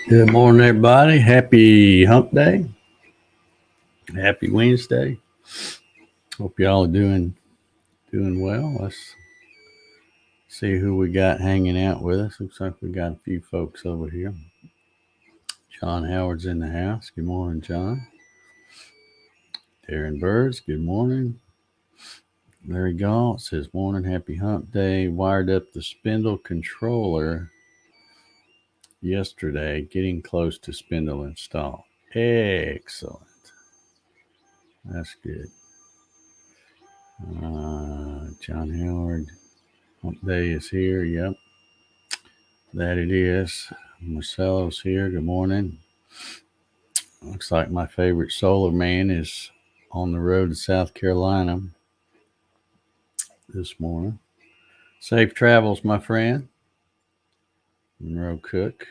Good morning, everybody. Happy Hump Day. Happy Wednesday. Hope y'all are doing well. Let's see who we got hanging out with us. Looks like we got a few folks over here. John Howard's in the house. Good morning, John. Darren Birds. Good morning. Larry Galt says morning. Happy Hump Day. Wired up the spindle controller yesterday. Getting close to spindle install. Excellent. That's good. John Howard. Hump Day is here. Yep, that it is. Marcelo's here. Good morning. Looks like my favorite solar man is on the road to South Carolina this morning. Safe travels, my friend. Monroe Cook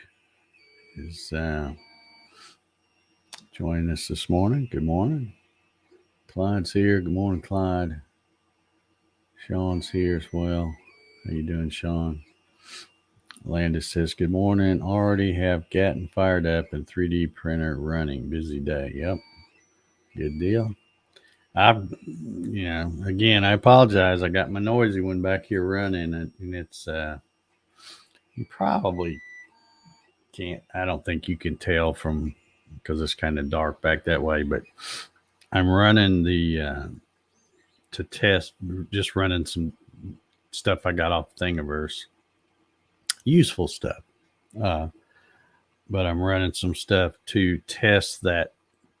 is joining us this morning. Good morning. Clyde's here. Good morning, Clyde. Sean's here as well. How you doing, Sean? Landis says, good morning. Already have Gatton fired up and 3D printer running. Busy day. Yep. Good deal. Again, I apologize. I got my noisy one back here running, and it's, you probably can't, I don't think you can tell from, because it's kind of dark back that way, but I'm running to test, just running some stuff I got off Thingiverse. Useful stuff. Uh, but I'm running some stuff to test that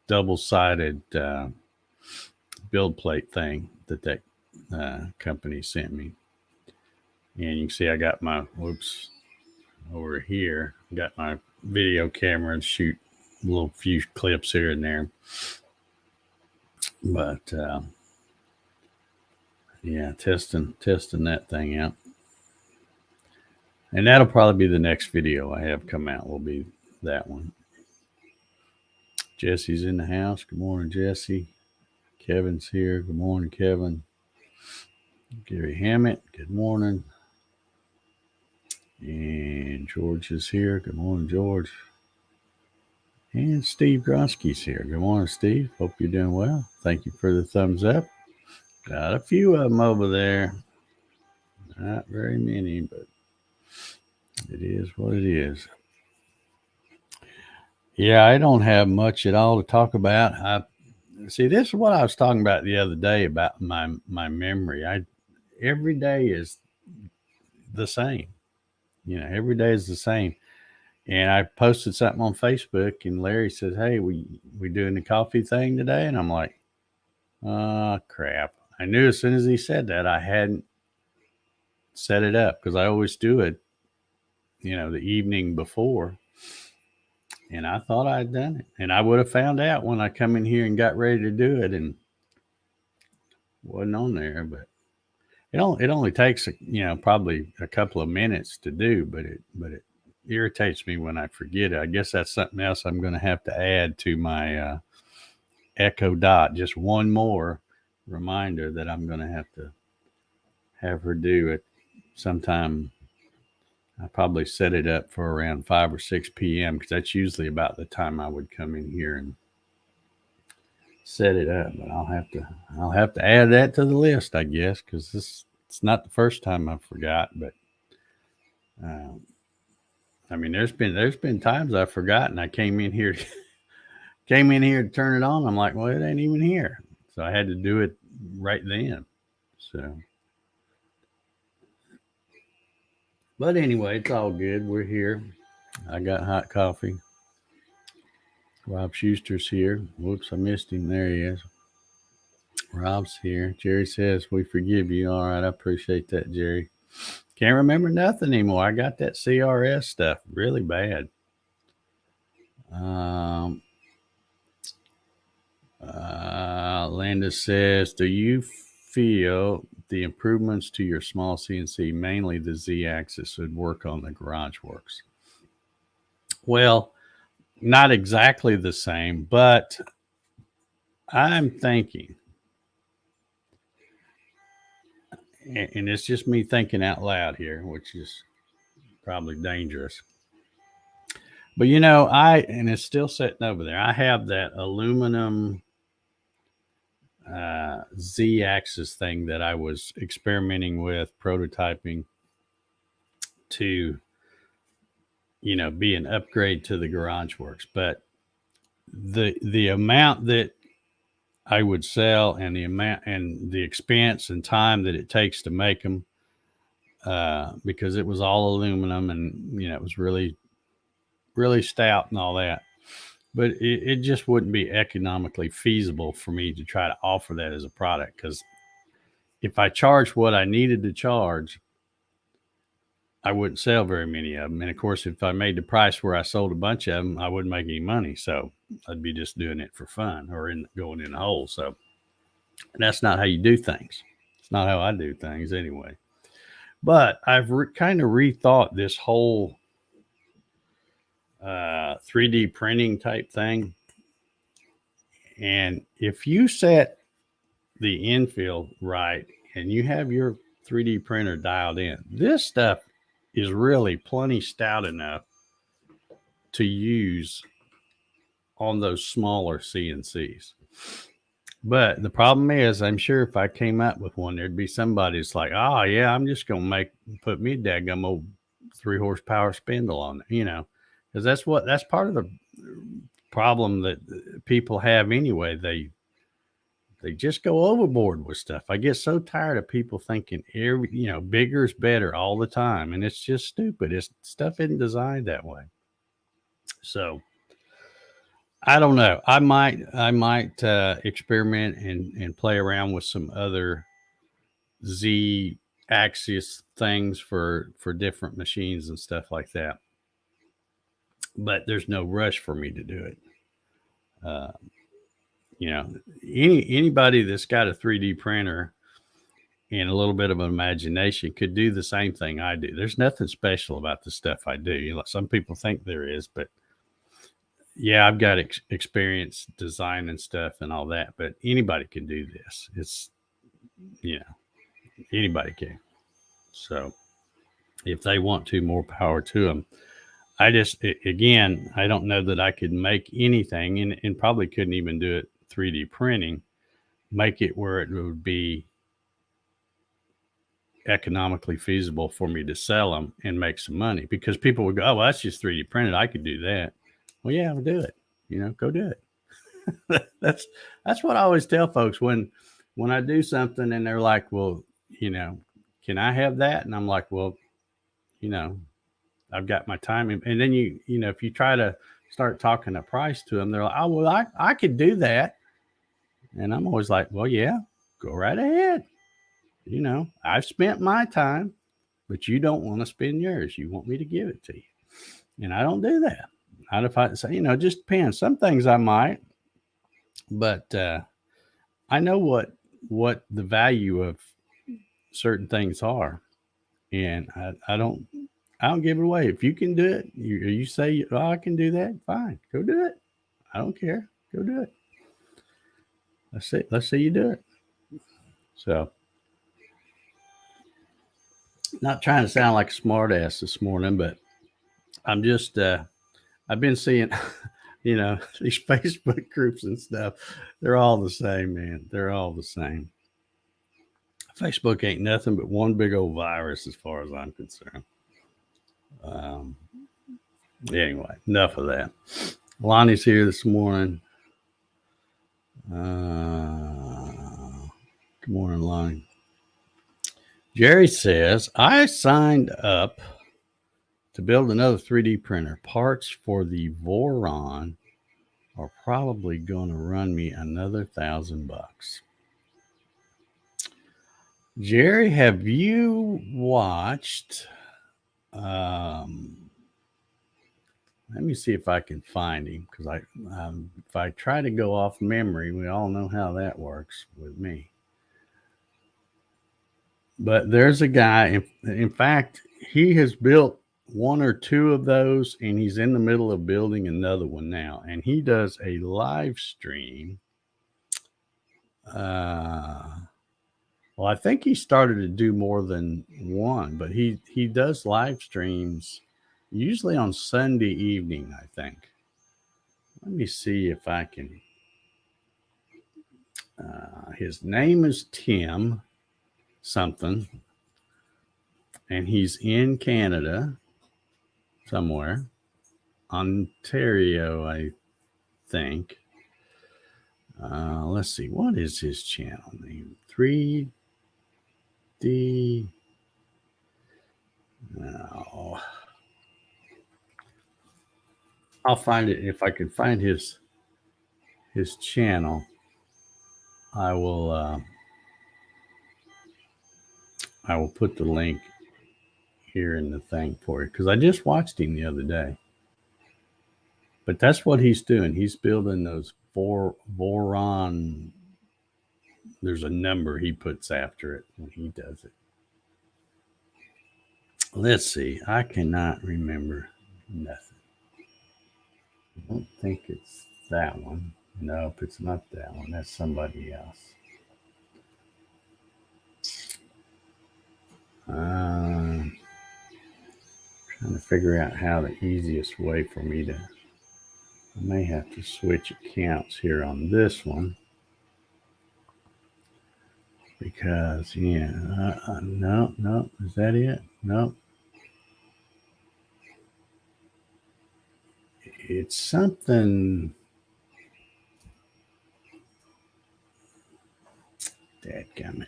double-sided build plate thing that company sent me. And you can see I got my, over here, got my video camera and shoot a little few clips here and there. But yeah, testing that thing out. And that'll probably be the next video I have come out, will be that one. Jesse's in the house. Good morning, Jesse. Kevin's here. Good morning, Kevin. Gary Hammett. Good morning. And George is here. Good morning, George. And Steve Gronsky's here. Good morning, Steve. Hope you're doing well. Thank you for the thumbs up. Got a few of them over there. Not very many, but it is what it is. Yeah, I don't have much at all to talk about. See, this is what I was talking about the other day about my memory. Every day is the same. Every day is the same. And I posted something on Facebook, and Larry says, "Hey, we doing the coffee thing today?" And I'm like, "Oh crap!" I knew as soon as he said that I hadn't set it up, because I always do it, the evening before. And I thought I'd done it, and I would have found out when I come in here and got ready to do it, and wasn't on there. But it only takes probably a couple of minutes to do, but it irritates me when I forget it. I guess that's something else I'm going to have to add to my Echo Dot. Just one more reminder that I'm going to have her do it sometime. I probably set it up for around 5 or 6 p.m. because that's usually about the time I would come in here and set it up. But I'll have to add that to the list, I guess, because it's not the first time I forgot. But I mean, there's been times I've forgotten. I came in here to turn it on. I'm like, well, it ain't even here, so I had to do it right then. So. But anyway, it's all good. We're here. I got hot coffee. Rob Schuster's here. Whoops, I missed him. There he is. Rob's here. Jerry says, we forgive you. All right, I appreciate that, Jerry. Can't remember nothing anymore. I got that CRS stuff really bad. Landis says, do you feel the improvements to your small CNC, mainly the Z-axis, would work on the Garage Works? Well, not exactly the same, but I'm thinking, and it's just me thinking out loud here, which is probably dangerous, But and it's still sitting over there. I have that aluminum Z-axis thing that I was experimenting with, prototyping to, be an upgrade to the Garage Works. But the amount that I would sell and the amount and the expense and time that it takes to make them, because it was all aluminum and it was really, really stout and all that. But it just wouldn't be economically feasible for me to try to offer that as a product, because if I charged what I needed to charge, I wouldn't sell very many of them. And of course, if I made the price where I sold a bunch of them, I wouldn't make any money. So I'd be just doing it for fun or going in the hole. So that's not how you do things. It's not how I do things anyway. But I've kind of rethought this whole 3D printing type thing. And if you set the infill right and you have your 3D printer dialed in, this stuff is really plenty stout enough to use on those smaller CNCs. But the problem is, I'm sure if I came up with one, there'd be somebody that's like, oh yeah, I'm just gonna put me a daggum old 3 horsepower spindle on it, because that's part of the problem that people have anyway. They just go overboard with stuff. I get so tired of people thinking bigger is better all the time, and it's just stupid. Stuff isn't designed that way. So I don't know. I might experiment and play around with some other Z axis things for different machines and stuff like that. But there's no rush for me to do it. Anybody that's got a 3D printer and a little bit of imagination could do the same thing I do. There's nothing special about the stuff I do. Some people think there is, but yeah, I've got experience designing stuff and all that, but anybody can do this. It's, anybody can. So if they want to, more power to them. I don't know that I could make anything and probably couldn't even do it 3D printing, make it where it would be economically feasible for me to sell them and make some money, because people would go, oh, well, that's just 3D printed. I could do that. Well, yeah, I'll do it. Go do it. That's what I always tell folks when I do something and they're like, well, can I have that? And I'm like, well, I've got my time. And then if you try to start talking a price to them, they're like, oh, well, I could do that. And I'm always like, well, yeah, go right ahead. I've spent my time, but you don't want to spend yours. You want me to give it to you. And I don't do that. Not if I say, it just depends. Some things I might, but I know what the value of certain things are. And I don't give it away. If you can do it, you say, oh, I can do that, fine, go do it. I don't care. Go do it. Let's see you do it. So, not trying to sound like a smart ass this morning, but I'm just, I've been seeing, these Facebook groups and stuff. They're all the same, man. They're all the same. Facebook ain't nothing but one big old virus as far as I'm concerned. Anyway, enough of that. Lonnie's here this morning. Good morning, Lonnie. Jerry says, I signed up to build another 3D printer. Parts for the Voron are probably going to run me another $1,000. Jerry, have you watched? Let me see if I can find him, because if I try to go off memory, we all know how that works with me. But there's a guy, in fact, he has built one or two of those, and he's in the middle of building another one now. And he does a live stream. Well, I think he started to do more than one, but he does live streams, usually on Sunday evening, I think. Let me see if I can. His name is Tim something, and he's in Canada somewhere, Ontario, I think. Let's see, what is his channel name? 3D. No. I'll find it. If I can find his channel, I will put the link here in the thing for you, because I just watched him the other day. But that's what he's doing. He's building those Voron. There's a number he puts after it when he does it. Let's see. I cannot remember nothing. I don't think it's that one. Nope, it's not that one. That's somebody else. Trying to figure out how the easiest way for me to. I may have to switch accounts here on this one. Because, yeah, no, is that it? No. It's something. Dadgummit.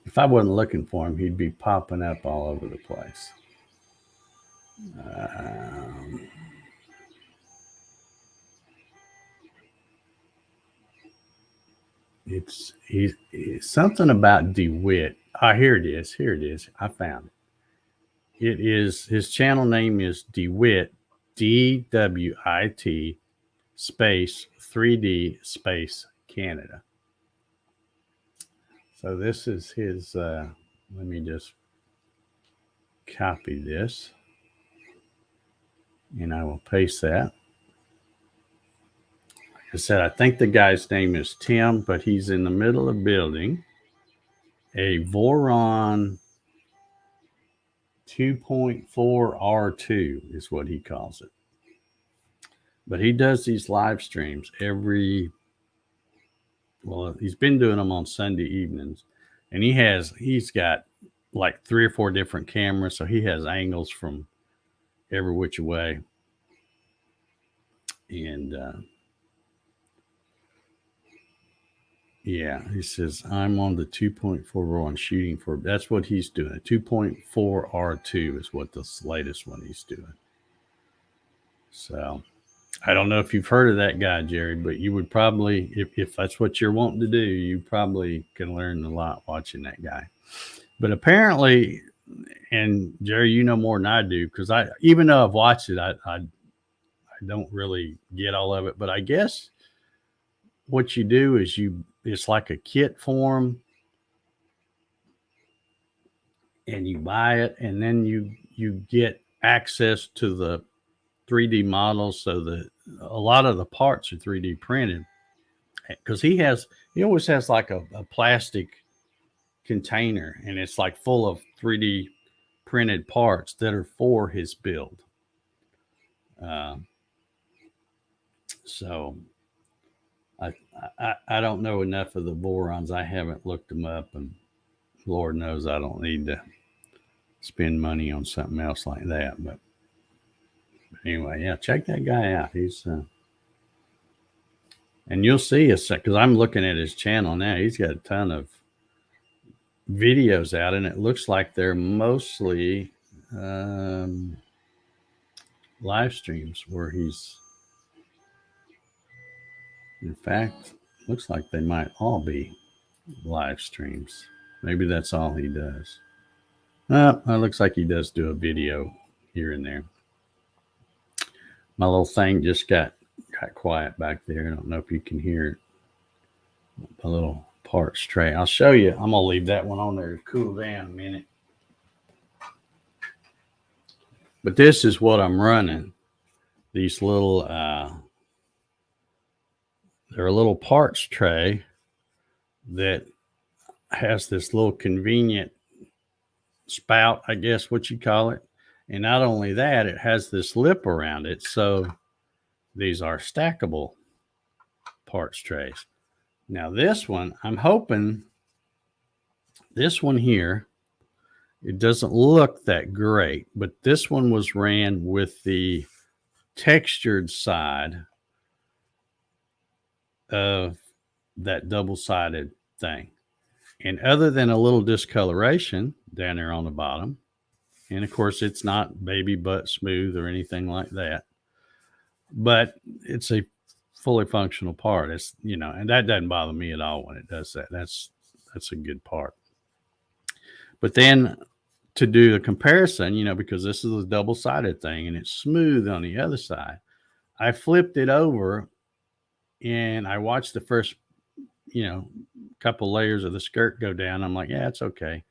If I wasn't looking for him, he'd be popping up all over the place. He's something about DeWitt. Here it is. I found it. It is, his channel name is DeWitt, DWIT space 3D space Canada. So this is his. Let me just copy this, and I will paste that. Like I said, I think the guy's name is Tim, but he's in the middle of building a Voron 2.4 R2 is what he calls it. But he does these live streams he's been doing them on Sunday evenings, and he's got like 3 or 4 different cameras, so he has angles from every which way. And yeah, he says, I'm on the 2.4 Voron shooting for, that's what he's doing. A 2.4 R2 is what this latest one he's doing. So I don't know if you've heard of that guy, Jerry, but you would probably, if that's what you're wanting to do, you probably can learn a lot watching that guy. But apparently, and Jerry, you know more than I do, because even though I've watched it, I don't really get all of it. But I guess what you do is it's like a kit form, and you buy it, and then you get access to the 3D models, so that a lot of the parts are 3D printed. Because he always has like a plastic container, and it's like full of 3D printed parts that are for his build. So I don't know enough of the Vorons. I haven't looked them up, and Lord knows I don't need to spend money on something else like that. But anyway, yeah, check that guy out. He's and you'll see because I'm looking at his channel now. He's got a ton of videos out, and it looks like they're mostly live streams where he's, in fact, looks like they might all be live streams. Maybe that's all he does. It looks like he does do a video here and there. My little thing just got quiet back there. I don't know if you can hear it. A little parts tray. I'll show you. I'm gonna leave that one on there to cool down a minute. But this is what I'm running. These little they're a little parts tray that has this little convenient spout, I guess what you call it. And not only that, it has this lip around it. So these are stackable parts trays. Now this one, I'm hoping this one here, it doesn't look that great, but this one was ran with the textured side of that double-sided thing. And other than a little discoloration down there on the bottom, and of course it's not baby butt smooth or anything like that, but it's a fully functional part. It's, you know, and that doesn't bother me at all when it does that. That's a good part. But then to do the comparison, you know, because this is a double-sided thing and it's smooth on the other side, I flipped it over and I watched the first, you know, couple layers of the skirt go down. I'm like, yeah, it's okay.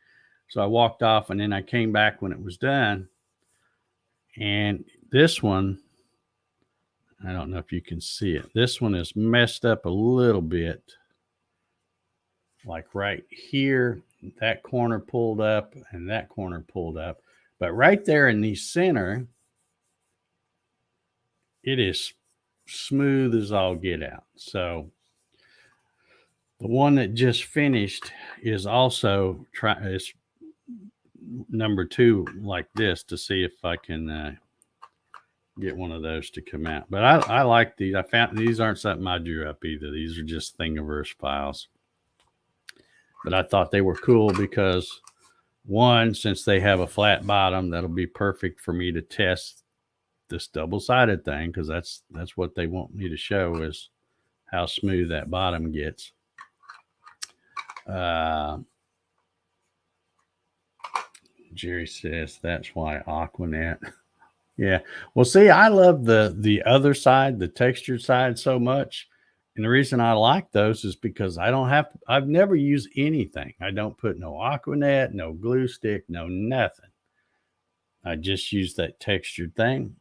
So I walked off, and then I came back when it was done. And this one, I don't know if you can see it. This one is messed up a little bit. Like right here, that corner pulled up and that corner pulled up. But right there in the center, it is smooth as all get out. So the one that just finished is also is number 2 like this, to see if I can get one of those to come out. But I like these. I found these aren't something I drew up either. These are just Thingiverse files. But I thought they were cool because, one, since they have a flat bottom, that'll be perfect for me to test this double-sided thing, because that's what they want me to show, is how smooth that bottom gets. Jerry says that's why Aquanet. Yeah. Well, see, I love the other side, the textured side, so much. And the reason I like those is because I've never used anything. I don't put no Aquanet, no glue stick, no nothing. I just use that textured thing.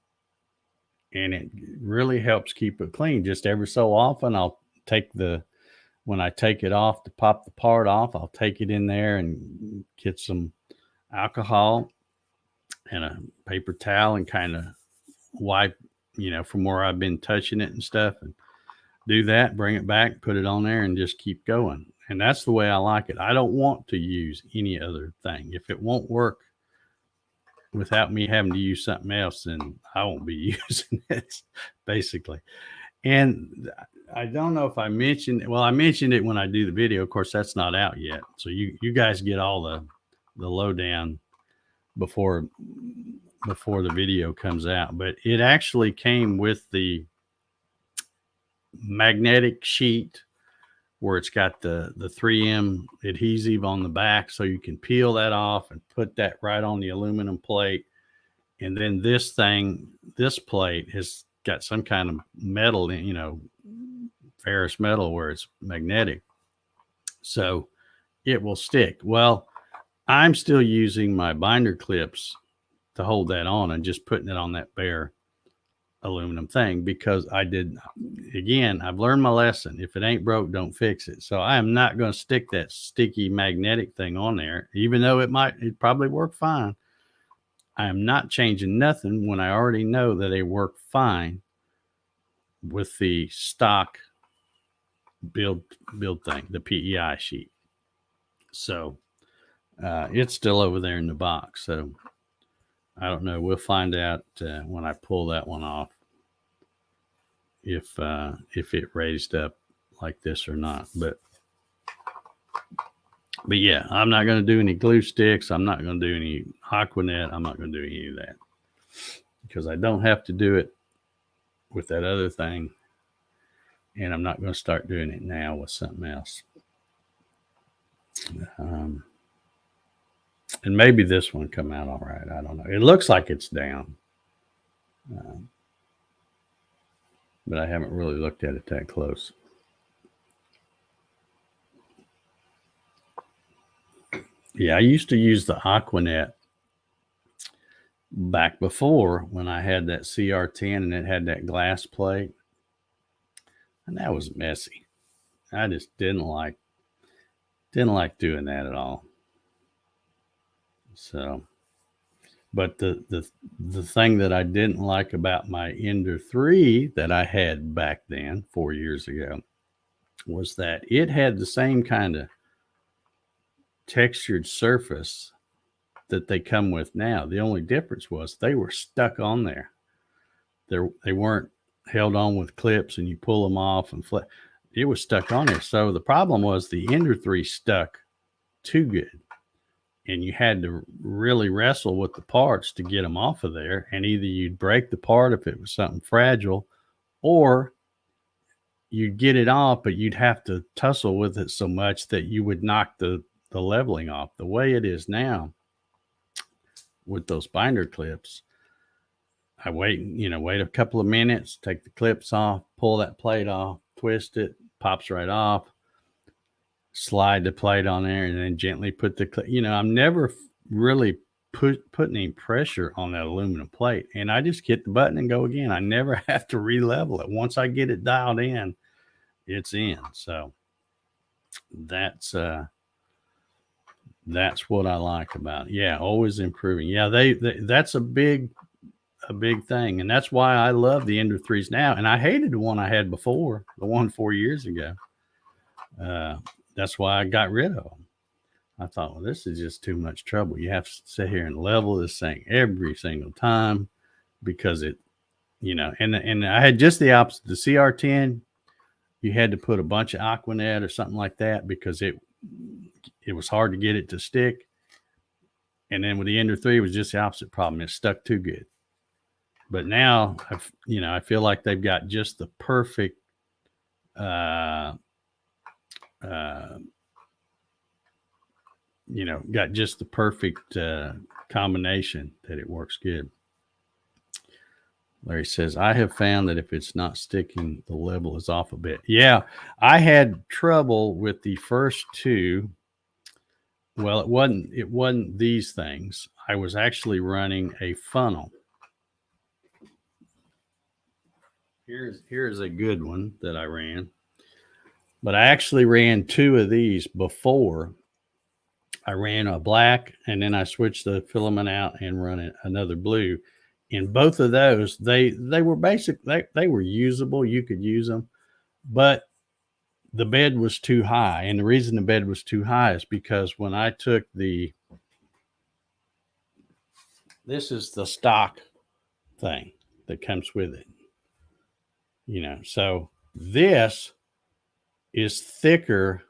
And it really helps keep it clean. Just every so often, I'll take when I take it off to pop the part off, I'll take it in there and get some alcohol and a paper towel and kind of wipe, you know, from where I've been touching it and stuff, and do that, bring it back, put it on there, and just keep going. And that's the way I like it. I don't want to use any other thing. If it won't work without me having to use something else, then I won't be using it, basically. And I don't know if I mentioned it when I do the video. Of course, that's not out yet. So you guys get all the lowdown before the video comes out. But it actually came with the magnetic sheet where it's got the 3M adhesive on the back, so you can peel that off and put that right on the aluminum plate. And then this plate has got some kind of metal, you know, ferrous metal, where it's magnetic, so it will stick. Well, I'm still using my binder clips to hold that on and just putting it on that bare aluminum thing, because I've learned my lesson. If it ain't broke, don't fix it. So I am not going to stick that sticky magnetic thing on there, even though it probably work fine. I am not changing nothing when I already know that they work fine with the stock build thing, the PEI sheet. So it's still over there in the box. So I don't know. We'll find out when I pull that one off if it raised up like this or not. But yeah, I'm not going to do any glue sticks. I'm not going to do any Aquanet. I'm not going to do any of that, because I don't have to do it with that other thing. And I'm not going to start doing it now with something else. And maybe this one come out all right. I don't know. It looks like it's down. But I haven't really looked at it that close. Yeah, I used to use the Aquanet back before, when I had that CR10 and it had that glass plate. And that was messy. I just didn't like Didn't like doing that at all. So, but the thing that I didn't like about my Ender 3 that I had back then 4 years ago was that it had the same kind of textured surface that they come with now. The only difference was they were stuck on there. They weren't held on with clips and you pull them off and flip. It was stuck on there. So the problem was the Ender 3 stuck too good. And you had to really wrestle with the parts to get them off of there. And either you'd break the part if it was something fragile, or you'd get it off, but you'd have to tussle with it so much that you would knock the leveling off. The way it is now with those binder clips, I wait a couple of minutes, take the clips off, pull that plate off, twist it, pops right off, slide the plate on there, and then gently put the clip. I'm never really putting any pressure on that aluminum plate, and I just hit the button and go again. I never have to re-level it. Once I get it dialed in, it's in. So that's what I like about it. Yeah, always improving. Yeah, that's a big thing, and that's why I love the Ender 3s now. And I hated the one I had before, the one 4 years ago. That's why I got rid of them. I thought, well, this is just too much trouble. You have to sit here and level this thing every single time because it, and I had just the opposite. The CR10, you had to put a bunch of Aquanet or something like that because it was hard to get it to stick. And then with the Ender 3, it was just the opposite problem. It stuck too good. But now, I feel like they've got just the perfect got just the perfect combination that it works good. Larry says, I have found that if it's not sticking, the level is off a bit. Yeah, I had trouble with the first two. Well, it wasn't these things. I was actually running a funnel. Here's a good one that I ran. But I actually ran two of these before. I ran a black, and then I switched the filament out and run another blue. In both of those, they were they were usable. You could use them, but the bed was too high. And the reason the bed was too high is because when I took this is the stock thing that comes with it. So this is thicker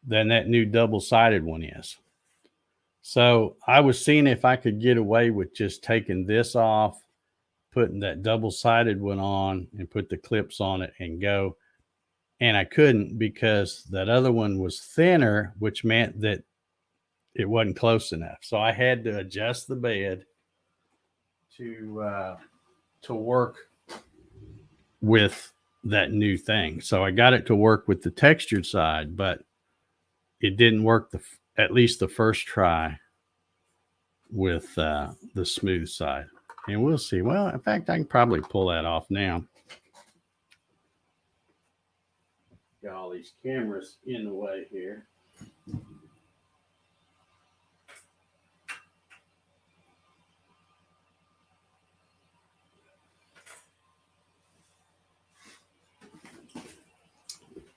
than that new double-sided one is. So I was seeing if I could get away with just taking this off, putting that double-sided one on, and put the clips on it and go. And I couldn't because that other one was thinner, which meant that it wasn't close enough. So I had to adjust the bed to work with that new thing. So I got it to work with the textured side, but it didn't work at least the first try with the smooth side. And we'll see. Well, in fact, I can probably pull that off now. Got all these cameras in the way here.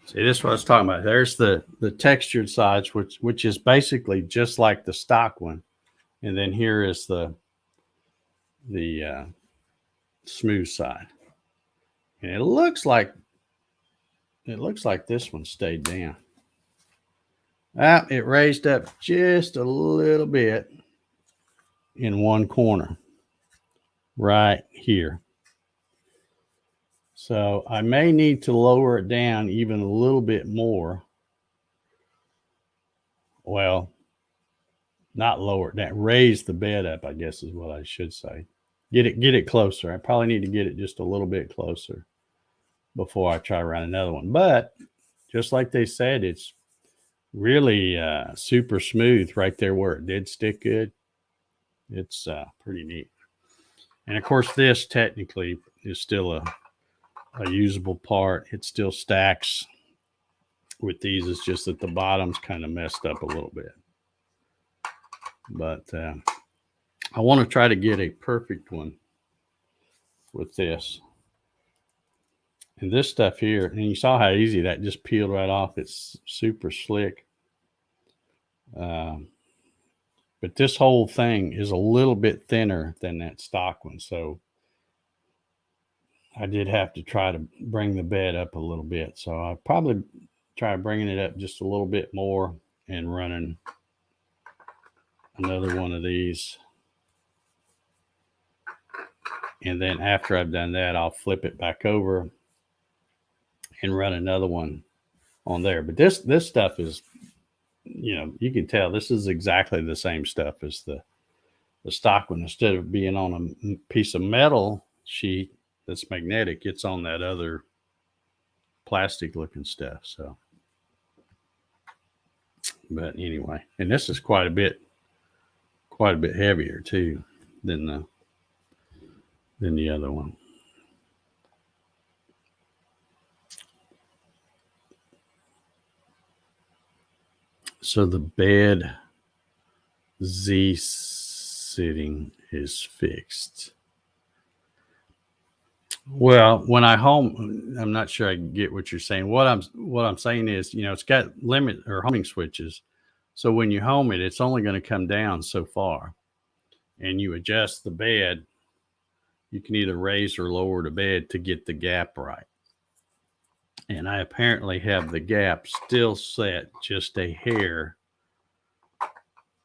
See, this is what I was talking about. There's the textured sides, which is basically just like the stock one. And then here is the smooth side. And it looks like this one stayed down. It raised up just a little bit in one corner right here. So I may need to lower it down even a little bit more. Well, not lower it down, raise the bed up, I guess is what I should say. Get it closer. I probably need to get it just a little bit closer before I try to run another one. But just like they said, it's really super smooth right there where it did stick good. It's pretty neat. And of course, this technically is still a usable part. It still stacks with these. It's just that the bottom's kind of messed up a little bit. But I want to try to get a perfect one with this. And this stuff here, and you saw how easy that just peeled right off. It's super slick. But this whole thing is a little bit thinner than that stock one. So I did have to try to bring the bed up a little bit. So I'll probably try bringing it up just a little bit more and running another one of these. And then after I've done that, I'll flip it back over and run another one on there. But this stuff is, you can tell this is exactly the same stuff as the stock one. Instead of being on a piece of metal sheet that's magnetic, it's on that other plastic looking stuff. So, but anyway, and this is quite a bit heavier too than the other one. So the bed Z sitting is fixed. Well, when I home, I'm not sure I get what you're saying. What I'm saying is, it's got limit or homing switches. So when you home it, it's only going to come down so far. And you adjust the bed. You can either raise or lower the bed to get the gap right. And I apparently have the gap still set just a hair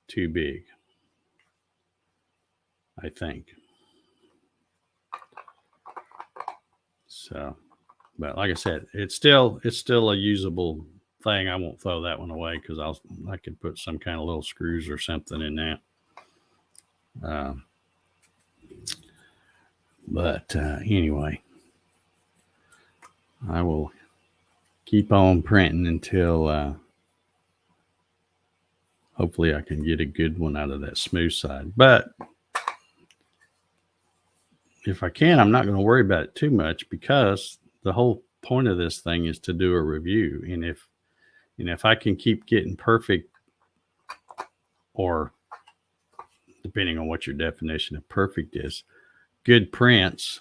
too big, I think. So, but like I said, it's still a usable thing. I won't throw that one away because I could put some kind of little screws or something in that. But anyway, I will keep on printing until hopefully I can get a good one out of that smooth side. But if I can, I'm not going to worry about it too much because the whole point of this thing is to do a review. And if I can keep getting perfect, or depending on what your definition of perfect is, good prints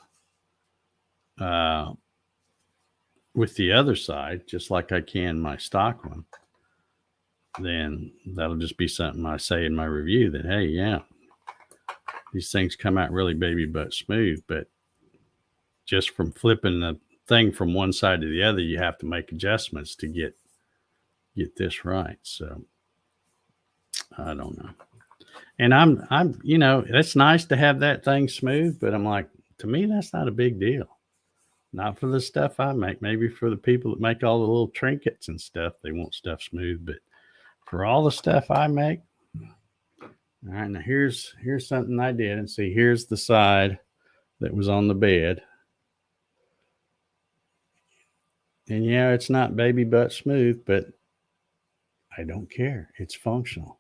with the other side, just like I can my stock one, then that'll just be something I say in my review that, hey, yeah, these things come out really baby butt smooth, but just from flipping the thing from one side to the other, you have to make adjustments to get this right. So I don't know. And I'm it's nice to have that thing smooth, but I'm like, to me, that's not a big deal. Not for the stuff I make. Maybe for the people that make all the little trinkets and stuff, they want stuff smooth. But for all the stuff I make, all right, now here's something I did. And see, here's the side that was on the bed. And yeah, it's not baby butt smooth, but I don't care. It's functional.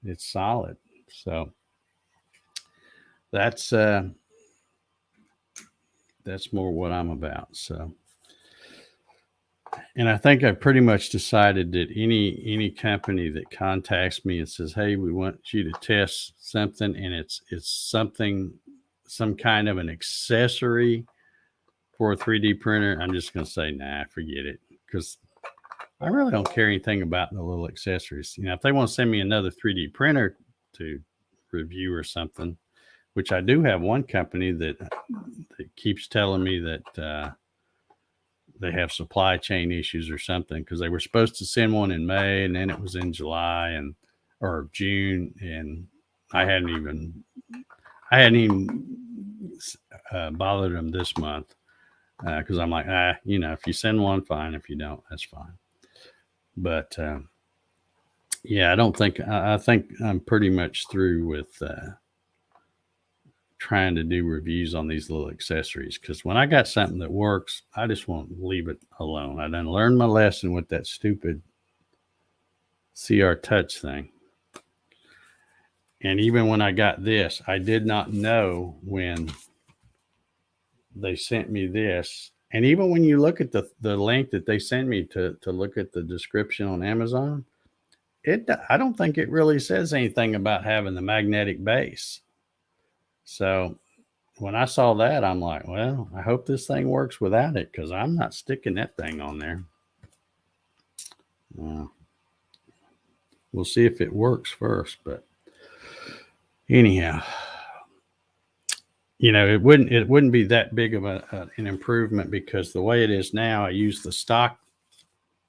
It's solid. So that's more what I'm about. So, and I think I pretty much decided that any company that contacts me and says, hey, we want you to test something, and it's something, some kind of an accessory for a 3D printer, I'm just going to say, nah, forget it. Because I really don't care anything about the little accessories. If they want to send me another 3D printer to review or something, which I do have one company that keeps telling me that they have supply chain issues or something, because they were supposed to send one in May and then it was in July or June, and I hadn't even bothered them this month because I'm like, if you send one, fine. If you don't, that's fine. But yeah, I think I'm pretty much through with trying to do reviews on these little accessories, because when I got something that works, I just won't leave it alone. I done learned my lesson with that stupid CR Touch thing. And even when I got this, I did not know when they sent me this And even when you look at the link that they send me to look at the description on Amazon, I don't think it really says anything about having the magnetic base. So when I saw that, I'm like, well, I hope this thing works without it, because I'm not sticking that thing on there. We'll see if it works first. But anyhow, it wouldn't be that big of an improvement, because the way it is now, I use the stock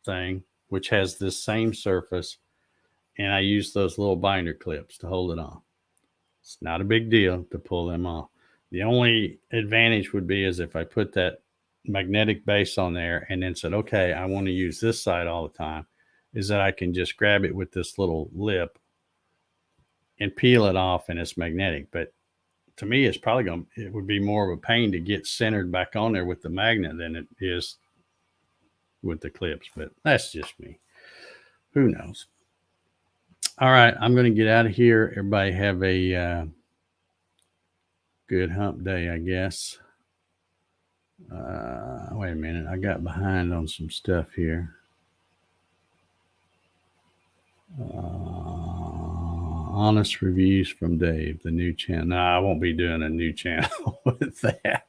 thing, which has this same surface, and I use those little binder clips to hold it on. It's not a big deal to pull them off. The only advantage would be is if I put that magnetic base on there and then said, okay, I want to use this side all the time, is that I can just grab it with this little lip and peel it off, and it's magnetic. But to me, it would be more of a pain to get centered back on there with the magnet than it is with the clips. But that's just me. Who knows? All right, I'm going to get out of here. Everybody have a good hump day, I guess. Wait a minute. I got behind on some stuff here. Honest reviews from Dave, the new channel. No, I won't be doing a new channel with that.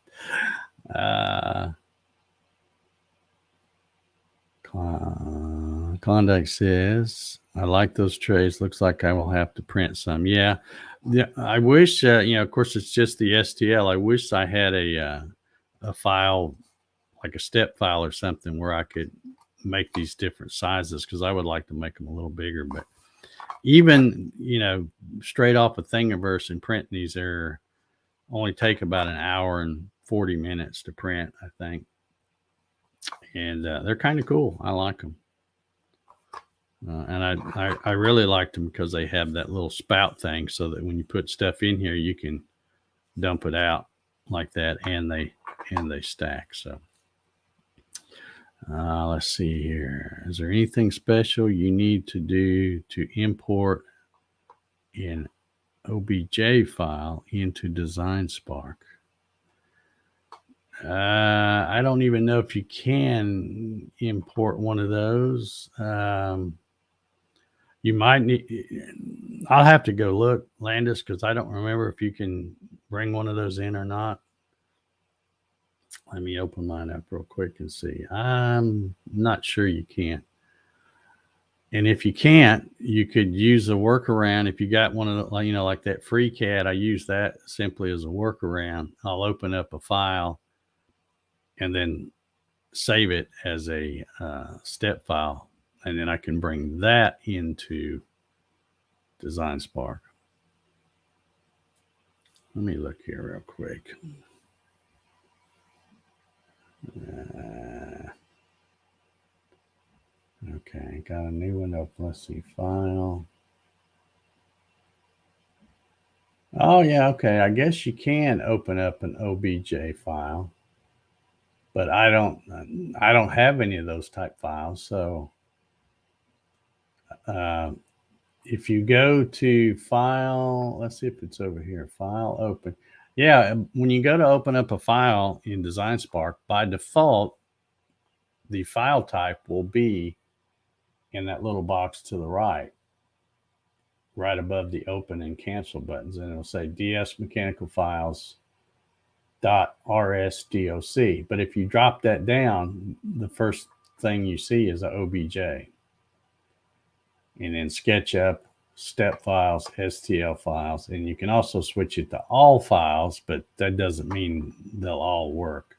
Klondike says, I like those trays. Looks like I will have to print some. Yeah. I wish, of course, it's just the STL. I wish I had a file, like a step file or something, where I could make these different sizes, because I would like to make them a little bigger. But even, straight off a Thingiverse and print these only take about an hour and 40 minutes to print, I think. And they're kind of cool. I like them. And I really liked them because they have that little spout thing, so that when you put stuff in here, you can dump it out like that, and they stack. So let's see here. Is there anything special you need to do to import an OBJ file into Design Spark? I don't even know if you can import one of those. You might need, I'll have to go look, Landis, because I don't remember if you can bring one of those in or not. Let me open mine up real quick and see. I'm not sure you can. And if you can't, you could use a workaround. If you got one of the, like that FreeCAD, I use that simply as a workaround. I'll open up a file and then save it as a step file, and then I can bring that into Design Spark. Let me look here real quick. Okay, got a new one up. Let's see, file. Oh yeah, okay. I guess you can open up an OBJ file, but I don't have any of those type files. So if you go to file, let's see if it's over here, file open. Yeah, when you go to open up a file in Design Spark, by default, the file type will be in that little box to the right above the open and cancel buttons, and it'll say DS Mechanical Files .rsdoc. But if you drop that down, the first thing you see is a OBJ, and then SketchUp, step files, STL files, and you can also switch it to all files, but that doesn't mean they'll all work.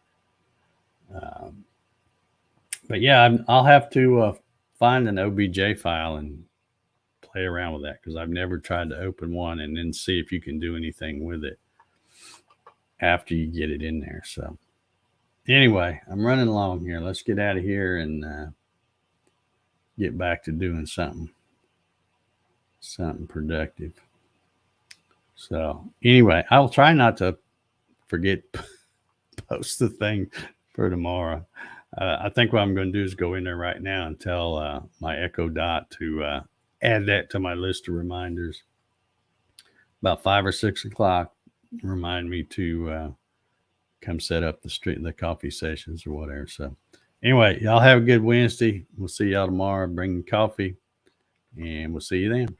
But yeah, I'll have to find an OBJ file and play around with that, because I've never tried to open one and then see if you can do anything with it after you get it in there. So anyway, I'm running along here. Let's get out of here and get back to doing something productive. So anyway, I'll try not to forget post the thing for tomorrow. I think what I'm going to do is go in there right now and tell my Echo Dot to add that to my list of reminders. About 5 or 6 o'clock, remind me to come set up the coffee sessions or whatever. So anyway, y'all have a good Wednesday. We'll see y'all tomorrow. Bring coffee, and we'll see you then.